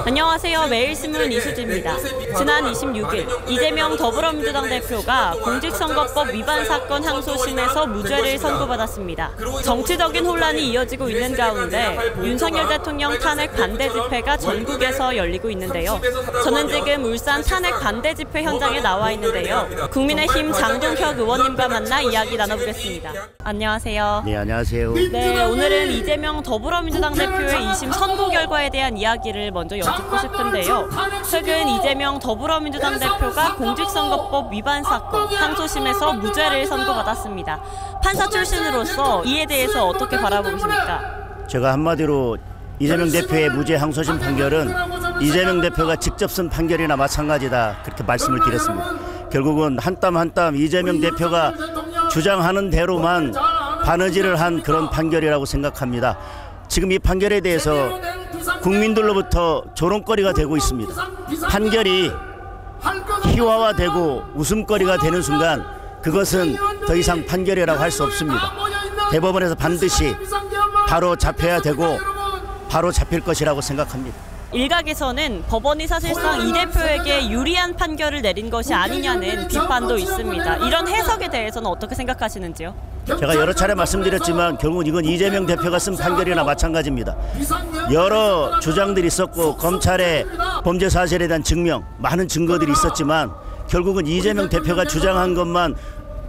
안녕하세요. 매일신문 이수지입니다. 지난 26일 이재명 더불어민주당 대표가 공직선거법 위반 사건 항소심에서 무죄를 선고받았습니다. 정치적인 혼란이 이어지고 있는 가운데 윤석열 대통령 탄핵 반대 집회가 전국에서 열리고 있는데요. 저는 지금 울산 탄핵 반대 집회 현장에 나와 있는데요. 국민의힘 장동혁 의원님과 만나 이야기 나눠보겠습니다. 안녕하세요. 네, 안녕하세요. 네, 오늘은 이재명 더불어민주당 대표의 2심 선고 결과에 대한 이야기를 먼저 여쭙고 싶은데요. 최근 이재명 더불어민주당 대표가 공직선거법 위반 사건 항소심에서 무죄를 선고받았습니다. 판사 출신으로서 이에 대해서 어떻게 바라보고 계십니까? 제가 한마디로 이재명 대표의 무죄 항소심 판결은 이재명 대표가 직접 쓴 판결이나 마찬가지다, 그렇게 말씀을 드렸습니다. 결국은 한 땀 한 땀 이재명 대표가 주장하는 대로만 바느질을 한 그런 판결이라고 생각합니다. 지금 이 판결에 대해서 국민들로부터 조롱거리가 되고 있습니다. 판결이 희화화되고 웃음거리가 되는 순간 그것은 더 이상 판결이라고 할 수 없습니다. 대법원에서 반드시 바로 잡혀야 되고 바로 잡힐 것이라고 생각합니다. 일각에서는 법원이 사실상 이 대표에게 유리한 판결을 내린 것이 아니냐는 비판도 있습니다. 이런 해석에 대해서는 어떻게 생각하시는지요? 제가 여러 차례 말씀드렸지만 결국 이건 이재명 대표가 쓴 판결이나 마찬가지입니다. 여러 주장들이 있었고 검찰의 범죄 사실에 대한 증명, 많은 증거들이 있었지만 결국은 이재명 대표가 주장한 것만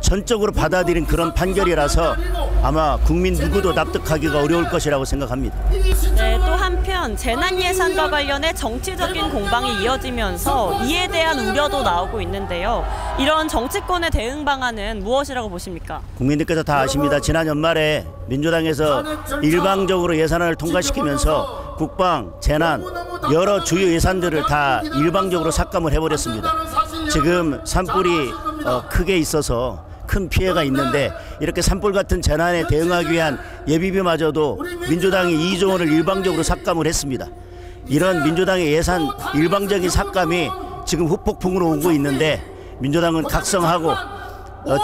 전적으로 받아들인 그런 판결이라서 아마 국민 누구도 납득하기가 어려울 것이라고 생각합니다. 네, 또 한편 재난 예산과 관련해 정치적인 공방이 이어지면서 이에 대한 우려도 나오고 있는데요. 이런 정치권의 대응 방안은 무엇이라고 보십니까? 국민들께서 다 아십니다. 지난 연말에 민주당에서 일방적으로 예산안을 통과시키면서 국방, 재난, 여러 주요 예산들을 다 일방적으로 삭감을 해버렸습니다. 지금 산불이 크게 있어서 큰 피해가 있는데 이렇게 산불 같은 재난에 대응하기 위한 예비비마저도 민주당이 2조 원을 일방적으로 삭감을 했습니다. 이런 민주당의 예산 일방적인 삭감이 지금 후폭풍으로 오고 있는데 민주당은 각성하고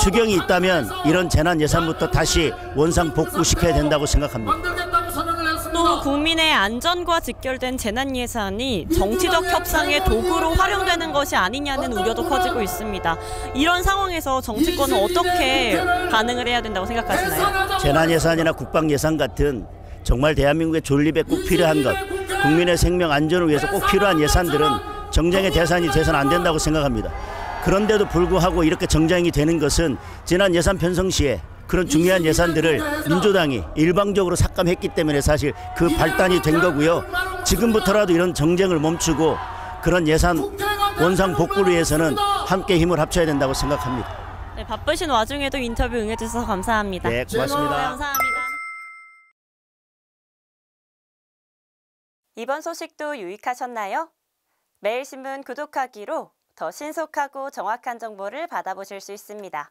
추경이 있다면 이런 재난 예산부터 다시 원상 복구시켜야 된다고 생각합니다. 또 국민의 안전과 직결된 재난 예산이 정치적 협상의 도구로 활용되는 것이 아니냐는 우려도 커지고 있습니다. 이런 상황에서 정치권은 어떻게 반응을 해야 된다고 생각하시나요? 재난 예산이나 국방 예산 같은 정말 대한민국의 존립에 꼭 필요한 것, 국민의 생명 안전을 위해서 꼭 필요한 예산들은 정쟁의 대상이 돼서는 안 된다고 생각합니다. 그런데도 불구하고 이렇게 정쟁이 되는 것은 지난 예산 편성 시에 그런 중요한 예산들을 민주당이 일방적으로 삭감했기 때문에 사실 그 발단이 된 거고요. 지금부터라도 이런 정쟁을 멈추고 그런 예산 원상 복구를 위해서는 함께 힘을 합쳐야 된다고 생각합니다. 네, 바쁘신 와중에도 인터뷰 응해주셔서 감사합니다. 네, 고맙습니다. 네, 감사합니다. 이번 소식도 유익하셨나요? 매일신문 구독하기로 더 신속하고 정확한 정보를 받아보실 수 있습니다.